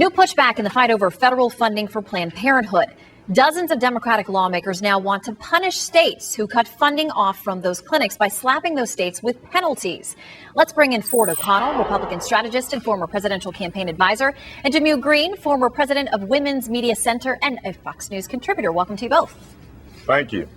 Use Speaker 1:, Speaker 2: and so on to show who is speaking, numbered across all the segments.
Speaker 1: New pushback in the fight over federal funding for Planned Parenthood. Dozens of Democratic lawmakers now want to punish states who cut funding off from those clinics by slapping those states with penalties. Let's bring in Ford O'Connell, Republican strategist and former presidential campaign advisor, and Jehmu Greene, former president of Women's Media Center and a Fox News contributor. Welcome to you both.
Speaker 2: Thank you.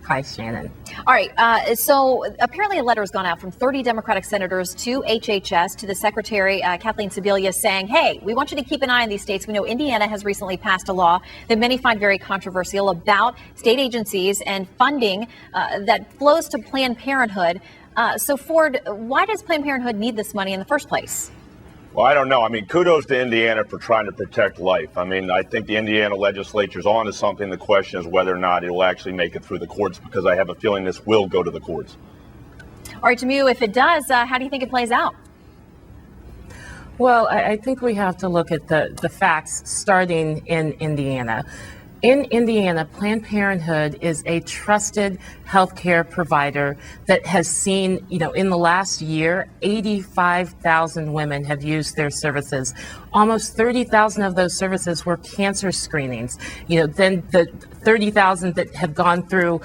Speaker 3: Hi, Shannon.
Speaker 1: All right. So apparently a letter has gone out from 30 Democratic senators to HHS, to the Secretary, Kathleen Sebelius, saying, hey, we want you to keep an eye on these states. We know Indiana has recently passed a law that many find very controversial about state agencies and funding that flows to Planned Parenthood. So, Ford, why does Planned Parenthood need this money in the first place?
Speaker 2: Well, I don't know. I mean, kudos to Indiana for trying to protect life. I mean, I think the Indiana legislature is on to something. The question is whether or not it will actually make it through the courts, because I have a feeling this will go to the courts.
Speaker 1: All right, Jehmu, if it does, how do you think it plays out?
Speaker 3: Well, I think we have to look at the facts starting in Indiana. In Indiana, Planned Parenthood is a trusted healthcare provider that has seen, in the last year, 85,000 women have used their services. Almost 30,000 of those services were cancer screenings. Then the 30,000 that have gone through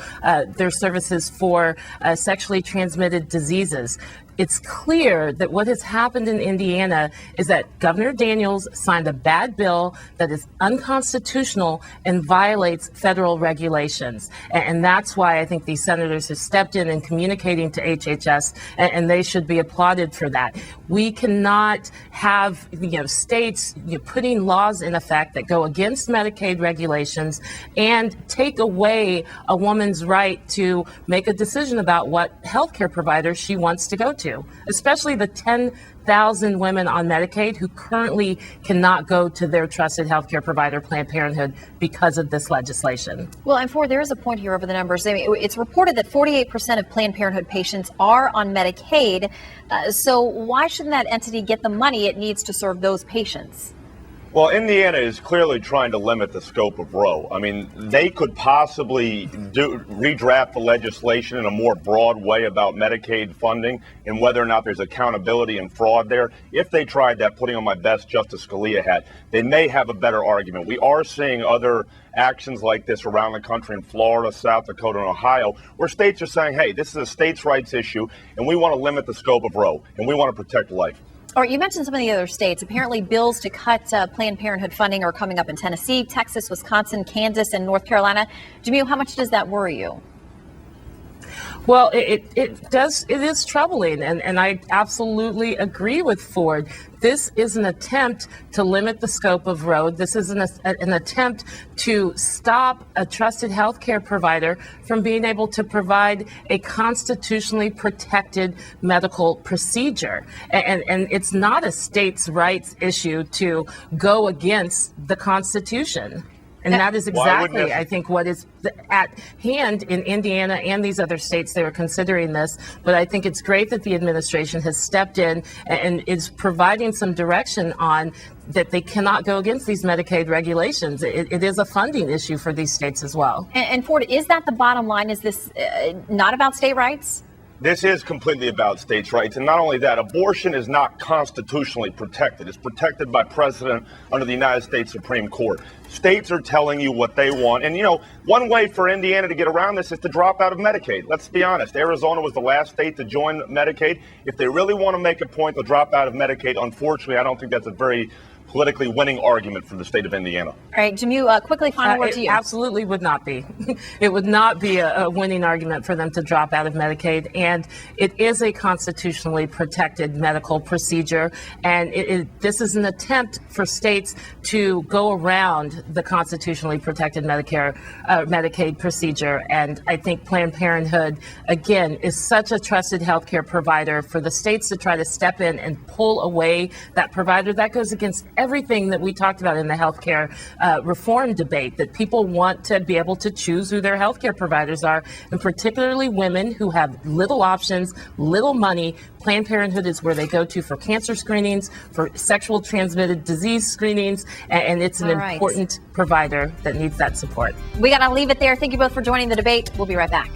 Speaker 3: their services for sexually transmitted diseases. It's clear that what has happened in Indiana is that Governor Daniels signed a bad bill that is unconstitutional and violates federal regulations. And that's why I think these senators have stepped in and communicating to HHS, and they should be applauded for that. We cannot have states putting laws in effect that go against Medicaid regulations and take away a woman's right to make a decision about what healthcare provider she wants to go to, especially the 10,000 women on Medicaid who currently cannot go to their trusted healthcare provider, Planned Parenthood, because of this legislation.
Speaker 1: Well, and Ford, there is a point here over the numbers. I mean, it's reported that 48% of Planned Parenthood patients are on Medicaid. So why shouldn't that entity get the money it needs to serve those patients?
Speaker 2: Well, Indiana is clearly trying to limit the scope of Roe. I mean, they could possibly redraft the legislation in a more broad way about Medicaid funding and whether or not there's accountability and fraud there. If they tried that, putting on my best Justice Scalia hat, they may have a better argument. We are seeing other actions like this around the country in Florida, South Dakota, and Ohio, where states are saying, hey, this is a states' rights issue, and we want to limit the scope of Roe, and we want to protect life.
Speaker 1: All right, you mentioned some of the other states. Apparently, bills to cut Planned Parenthood funding are coming up in Tennessee, Texas, Wisconsin, Kansas, and North Carolina. Jehmu, how much does that worry you?
Speaker 3: Well, it is troubling, and I absolutely agree with Ford. This is an attempt to limit the scope of Roe. This is an attempt to stop a trusted healthcare provider from being able to provide a constitutionally protected medical procedure. And it's not a states' rights issue to go against the Constitution. And that is exactly, I think, what is at hand in Indiana and these other states. They were considering this, but I think it's great that the administration has stepped in and is providing some direction on that they cannot go against these Medicaid regulations. It is a funding issue for these states as well.
Speaker 1: And Ford, is that the bottom line? Is this not about state rights?
Speaker 2: This is completely about states' rights. And not only that, abortion is not constitutionally protected. It's protected by precedent under the United States Supreme Court. States are telling you what they want. And, one way for Indiana to get around this is to drop out of Medicaid. Let's be honest. Arizona was the last state to join Medicaid. If they really want to make a point, they'll drop out of Medicaid. Unfortunately, I don't think that's a very politically winning argument for the state of Indiana.
Speaker 1: All right, Jehmu, quickly, final word to you.
Speaker 3: It absolutely would not be. It would not be a winning argument for them to drop out of Medicaid. And it is a constitutionally protected medical procedure. And this is an attempt for states to go around the constitutionally protected Medicaid procedure. And I think Planned Parenthood, again, is such a trusted healthcare provider. For the states to try to step in and pull away that provider, that goes against everything that we talked about in the healthcare reform debate, that people want to be able to choose who their healthcare providers are, and particularly women who have little options, little money. Planned Parenthood is where they go to for cancer screenings, for sexual transmitted disease screenings, and it's an important provider that needs that support.
Speaker 1: We got to leave it there. Thank you both for joining the debate. We'll be right back.